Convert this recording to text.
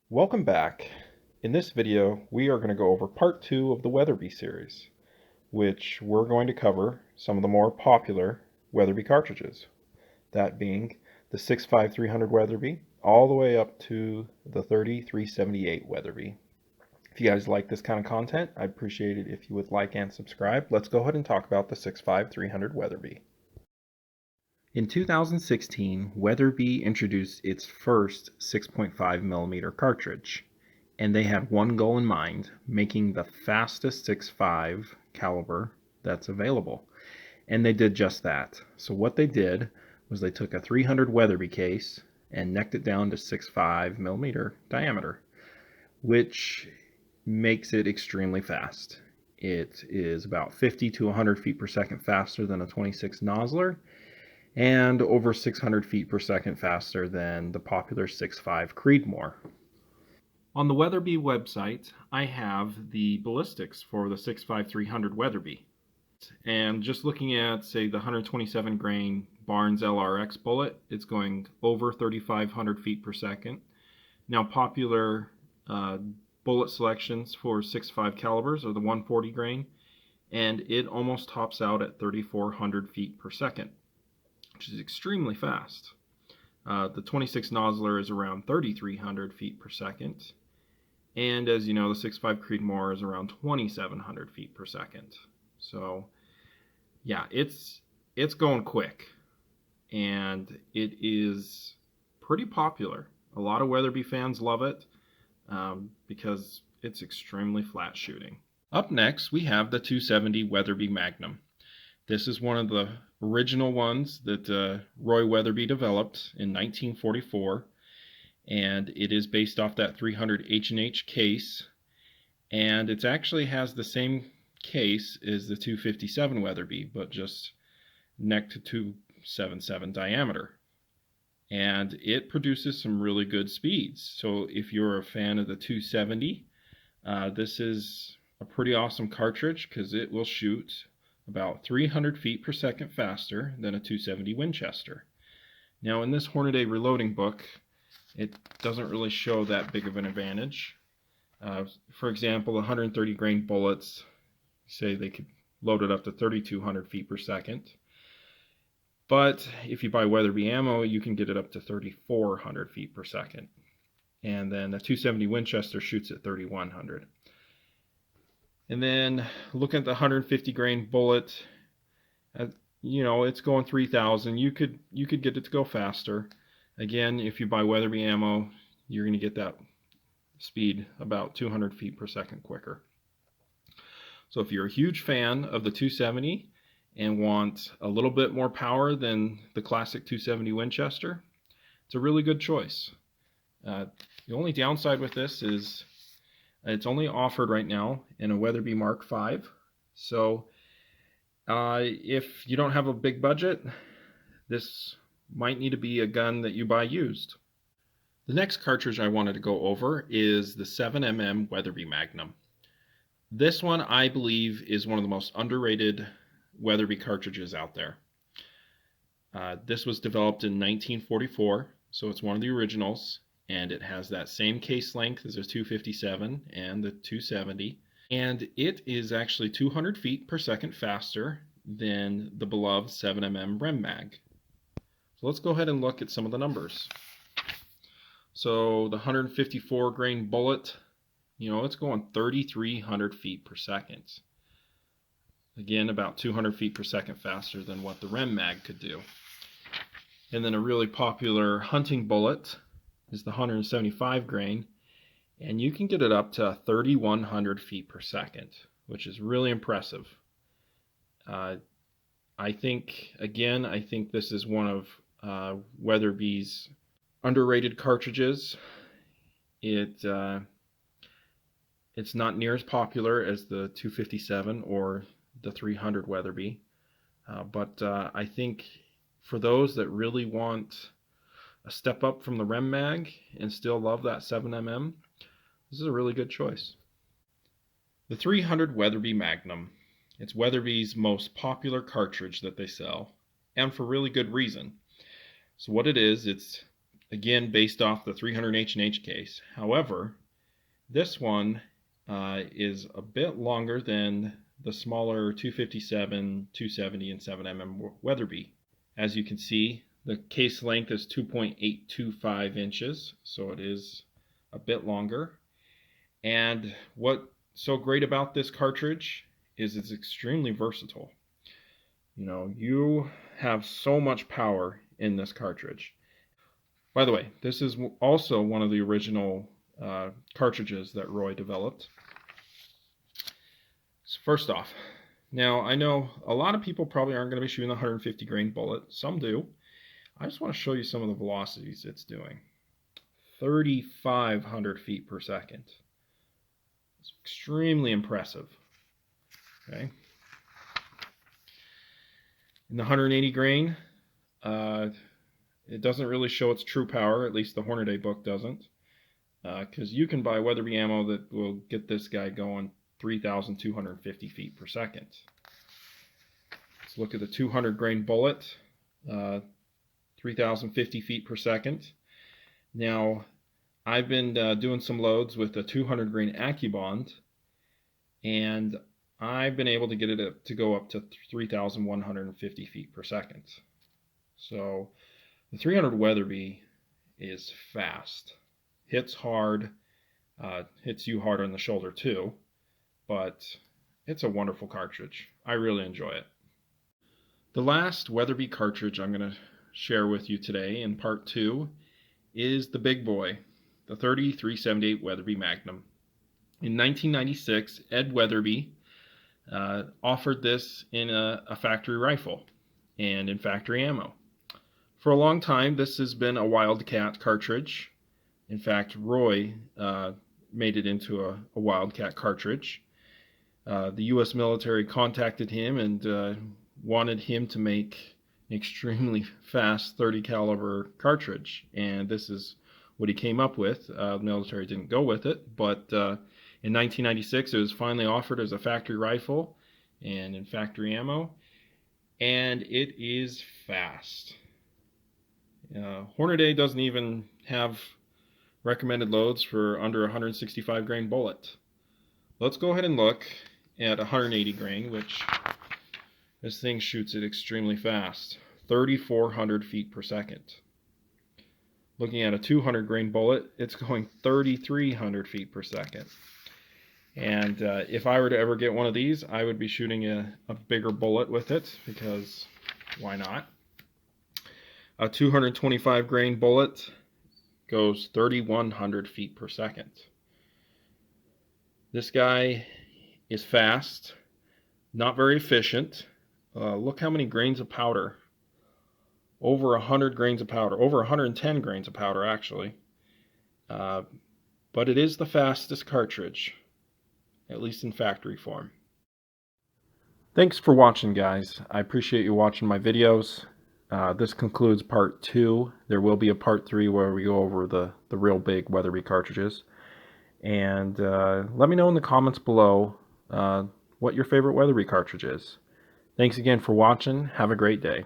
Welcome back. In this video, we are going to go over part 2 of the Weatherby series, which we're going to cover some of the more popular Weatherby cartridges, that being the 65300 Weatherby all the way up to the 30-378 Weatherby. If you guys like this kind of content, I'd appreciate it if you would like and subscribe. Let's go ahead and talk about the 65300 Weatherby. In 2016, Weatherby introduced its first 6.5mm cartridge, and they had one goal in mind: making the fastest 6.5 caliber that's available. And they did just that. So what they did was they took a 300 Weatherby case and necked it down to 6.5mm diameter, which makes it extremely fast. It is about 50 to 100 feet per second faster than a 26 nozzler, and over 600 feet per second faster than the popular 6.5 Creedmoor. On the Weatherby website, I have the ballistics for the 6.5-300 Weatherby. And just looking at, say, the 127 grain Barnes LRX bullet, it's going over 3,500 feet per second. Now, popular bullet selections for 6.5 calibers are the 140 grain, and it almost tops out at 3,400 feet per second, which is extremely fast. The 26 nozzler is around 3,300 feet per second. And as you know, the 6.5 Creedmoor is around 2,700 feet per second. So yeah, it's going quick. And it is pretty popular. A lot of Weatherby fans love it because it's extremely flat shooting. Up next, we have the 270 Weatherby Magnum. This is one of the original ones that Roy Weatherby developed in 1944, and it is based off that 300 H&H case, and it actually has the same case as the 257 Weatherby, but just neck to 277 diameter. And it produces some really good speeds. So if you're a fan of the 270, this is a pretty awesome cartridge because it will shoot about 300 feet per second faster than a 270 Winchester. Now, in this Hornady reloading book, it doesn't really show that big of an advantage. For example, 130 grain bullets, say they could load it up to 3,200 feet per second. But if you buy Weatherby ammo, you can get it up to 3,400 feet per second. And then the 270 Winchester shoots at 3,100. And then looking at the 150 grain bullet, you know, it's going 3,000. You could get it to go faster. Again, if you buy Weatherby ammo, you're going to get that speed about 200 feet per second quicker. So if you're a huge fan of the 270 and want a little bit more power than the classic 270 Winchester, it's a really good choice. The only downside with this is it's only offered right now in a Weatherby Mark V. So if you don't have a big budget, this might need to be a gun that you buy used. The next cartridge I wanted to go over is the 7mm Weatherby Magnum. This one, I believe, is one of the most underrated Weatherby cartridges out there. This was developed in 1944, so it's one of the originals, and it has that same case length as the 257 and the 270, and it is actually 200 feet per second faster than the beloved 7mm Rem Mag. So let's go ahead and look at some of the numbers. So the 154 grain bullet, you know, it's going 3,300 feet per second. Again, about 200 feet per second faster than what the Rem Mag could do. And then a really popular hunting bullet is the 175 grain, and you can get it up to 3,100 feet per second, which is really impressive. I think this is one of Weatherby's underrated cartridges. It's not near as popular as the 257 or the 300 Weatherby, but I think for those that really want a step up from the Rem Mag and still love that 7mm, this is a really good choice. The 300 Weatherby Magnum. It's Weatherby's most popular cartridge that they sell, and for really good reason. So what it is, it's again based off the 300 H&H case. However, this one is a bit longer than the smaller 257, 270, and 7mm Weatherby. As you can see, the case length is 2.825 inches, so it is a bit longer. And what's so great about this cartridge is it's extremely versatile. You know, you have so much power in this cartridge. By the way, this is also one of the original cartridges that Roy developed. So first off, now I know a lot of people probably aren't going to be shooting the 150 grain bullet. Some do. I just want to show you some of the velocities it's doing. 3,500 feet per second. It's extremely impressive. Okay. In the 180 grain, it doesn't really show its true power, at least the Hornady book doesn't. Because you can buy Weatherby ammo that will get this guy going 3,250 feet per second. Let's look at the 200 grain bullet, 3,050 feet per second. Now, I've been doing some loads with a 200 grain AccuBond, and I've been able to get it to go up to 3,150 feet per second. So the 300 Weatherby is fast, hits hard, hits you hard on the shoulder too, but it's a wonderful cartridge. I really enjoy it. The last Weatherby cartridge I'm going to share with you today in part 2 is the big boy, the 30-378 Weatherby Magnum. In 1996, Ed Weatherby offered this in a factory rifle and in factory ammo. For a long time, this has been a Wildcat cartridge. In fact, Roy made it into a Wildcat cartridge. The U.S. military contacted him and wanted him to make an extremely fast 30 caliber cartridge, and this is what he came up with. The military didn't go with it, but in 1996 it was finally offered as a factory rifle and in factory ammo, and it is fast. Hornady doesn't even have recommended loads for under 165 grain bullet. Let's go ahead and look at 180 grain, which this thing shoots it extremely fast, 3,400 feet per second. Looking at a 200 grain bullet, it's going 3,300 feet per second. And if I were to ever get one of these, I would be shooting a bigger bullet with it, because why not? A 225 grain bullet goes 3,100 feet per second. This guy is fast, not very efficient. Look how many grains of powder. Over 100 grains of powder, over 110 grains of powder actually. But it is the fastest cartridge, at least in factory form. Thanks for watching, guys. I appreciate you watching my videos. This concludes part 2. There will be a part 3 where we go over the real big Weatherby cartridges. And let me know in the comments below what your favorite Weatherby cartridge is. Thanks again for watching. Have a great day.